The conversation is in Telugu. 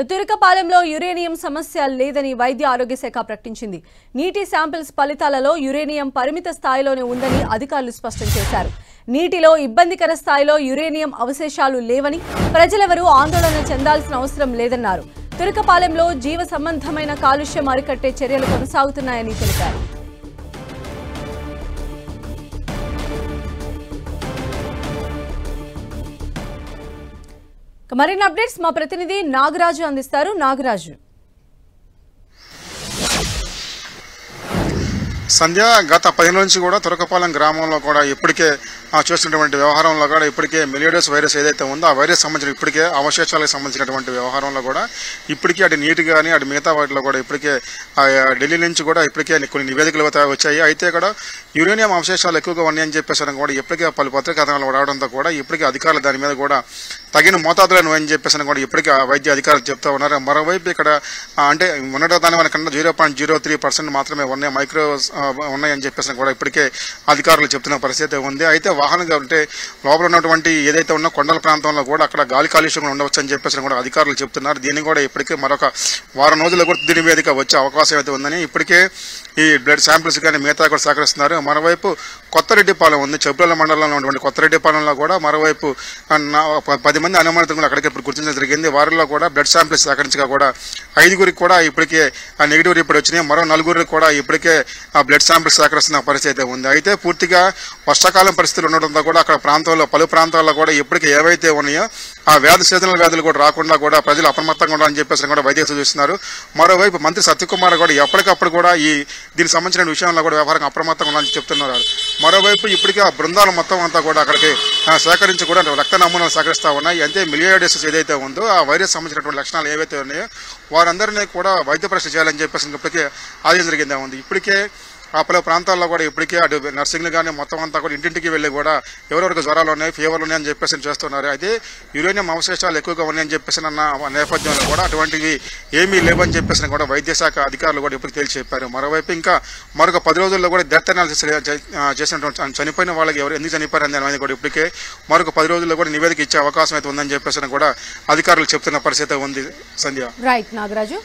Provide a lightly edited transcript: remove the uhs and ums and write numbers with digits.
తురకపాలెంలో యురేనియం సమస్య లేదని వైద్య ఆరోగ్య శాఖ ప్రకటించింది. నీటి శాంపిల్స్ ఫలితాలలో యురేనియం పరిమిత స్థాయిలోనే ఉందని అధికారులు స్పష్టం చేశారు. నీటిలో ఇబ్బందికర స్థాయిలో యురేనియం అవశేషాలు లేవని, ప్రజలెవరూ ఆందోళన చెందాల్సిన అవసరం లేదన్నారు. తురకపాలెంలో జీవ సంబంధమైన కాలుష్యం అరికట్టే చర్యలు కొనసాగుతున్నాయని తెలిపారు. మరిన్ని అప్డేట్స్ మా ప్రతినిధి నాగరాజు అందిస్తారు. నాగరాజు, సంధ్య గత 10 నుంచి కూడా తురకపాలెం గ్రామంలో కూడా ఇప్పటికే చూస్తున్నటువంటి వ్యవహారంలో కూడా ఇప్పటికే మెలియోడస్ వైరస్ ఏదైతే ఉందో ఆ వైరస్ సంబంధించిన ఇప్పటికే అవశేషాలకు సంబంధించినటువంటి వ్యవహారంలో కూడా ఇప్పటికే అటు నీటి కానీ అటు మిగతా వాటిలో కూడా ఇప్పటికే ఢిల్లీ నుంచి కూడా ఇప్పటికే కొన్ని నివేదికలు వచ్చాయి. అయితే కూడా యురేనియం అవశేషాలు ఎక్కువగా ఉన్నాయని చెప్పేసి కూడా ఇప్పటికే పలు పత్రికా కథనాలు రావడంతో కూడా ఇప్పటికే అధికారులు దాని మీద కూడా తగిన మోతాదులను అని చెప్పేసి కూడా ఇప్పటికే వైద్య అధికారులు చెప్తా ఉన్నారు. మరోవైపు ఇక్కడ అంటే ఉన్నట దాని కన్నా 0.03% మాత్రమే ఉన్నాయి, మైక్రో ఉన్నాయని చెప్పేసి కూడా ఇప్పటికే అధికారులు చెప్తున్న పరిస్థితి ఉంది. అయితే వాహనంగా ఉంటే లోపల ఉన్నటువంటి ఏదైతే ఉన్న కొండల ప్రాంతంలో కూడా అక్కడ గాలి కాలుష్యం ఉండవచ్చు అని చెప్పేసి కూడా అధికారులు చెప్తున్నారు. దీన్ని కూడా ఇప్పటికే మరొక వారం రోజుల్లో కూడా తుది నివేదిక వచ్చే అవకాశం అయితే ఉందని ఇప్పటికే ఈ బ్లడ్ శాంపిల్స్ కానీ మిగతా కూడా సేకరిస్తున్నారు. మరోవైపు కొత్తరెడ్డిపాలెం ఉంది, చెబ్రల మండలంలో ఉన్నటువంటి కొత్తరెడ్డిపాలెంలో కూడా మరోవైపు 10 మంది అనుమానితులు కూడా అక్కడికి ఇప్పుడు గుర్తించడం జరిగింది. వారిలో కూడా బ్లడ్ శాంపిల్స్ సేకరించగా కూడా 5గురికి కూడా ఇప్పటికే నెగిటివ్ రిపోర్ట్ వచ్చినాయి. మరో 4గురికి కూడా ఇప్పటికే బ్లడ్ శాంపిల్స్ సేకరిస్తున్న పరిస్థితి ఉంది. అయితే పూర్తిగా వర్షాకాలం పరిస్థితులు ఉండడంతో కూడా అక్కడ ప్రాంతాల్లో పలు ప్రాంతాల్లో కూడా ఇప్పటికే ఏవైతే ఉన్నాయో ఆ సీజనల్ వ్యాధులు కూడా రాకుండా కూడా ప్రజలు అప్రమత్తంగా ఉండాలని చెప్పేసి కూడా వైద్యులు సూచిస్తున్నారు. మరోవైపు మంత్రి సత్యకుమార్ కూడా ఎప్పటికప్పుడు కూడా దీనికి సంబంధించిన విషయంలో కూడా వ్యవహారం అప్రమత్తంగా ఉండాలని చెప్తున్నారు. మరోవైపు ఇప్పటికే ఆ బృందాలు మొత్తం అంతా కూడా అక్కడికి సేకరించి కూడా రక్త నమూనాలు సేకరిస్తూ ఉన్నాయి. అయితే మిలియోడస్ ఏదైతే ఉందో ఆ వైరస్ సంబంధించినటువంటి లక్షణాలు ఏవైతే ఉన్నాయో వారందరినీ కూడా వైద్య పరీక్ష చేయాలని చెప్పేసి ఇప్పటికే ఆదేశం జరిగిందే ఉంది. ఇప్పటికే ఆ పలు ప్రాంతాల్లో కూడా ఇప్పటికే అటు నర్సింగ్లు కానీ మొత్తం అంతా కూడా ఇంటింటికి వెళ్ళి కూడా ఎవరెవరికి జ్వరాలు ఉన్నాయి, ఫీవర్లు ఉన్నాయని చెప్పేసి చేస్తున్నారు. అయితే యురేనియం అవశేషాలు ఎక్కువగా ఉన్నాయని చెప్పేసి అన్న నేపథ్యంలో కూడా అటువంటివి ఏమీ లేవని చెప్పేసి కూడా వైద్య శాఖ అధికారులు కూడా ఇప్పటికి తేల్చి చెప్పారు. మరోవైపు ఇంకా మరొక 10 రోజుల్లో కూడా డెత్ అనాలిసిస్ చేసినటువంటి చనిపోయిన వాళ్ళకి ఎవరు ఎందుకు చనిపోయారని అనేది కూడా ఇప్పటికే మరొక 10 రోజుల్లో కూడా నివేదిక ఇచ్చే అవకాశం అయితే ఉందని చెప్పేసి కూడా అధికారులు చెప్తున్న పరిస్థితి ఉంది. సంధ్య. రైట్ నాగరాజు.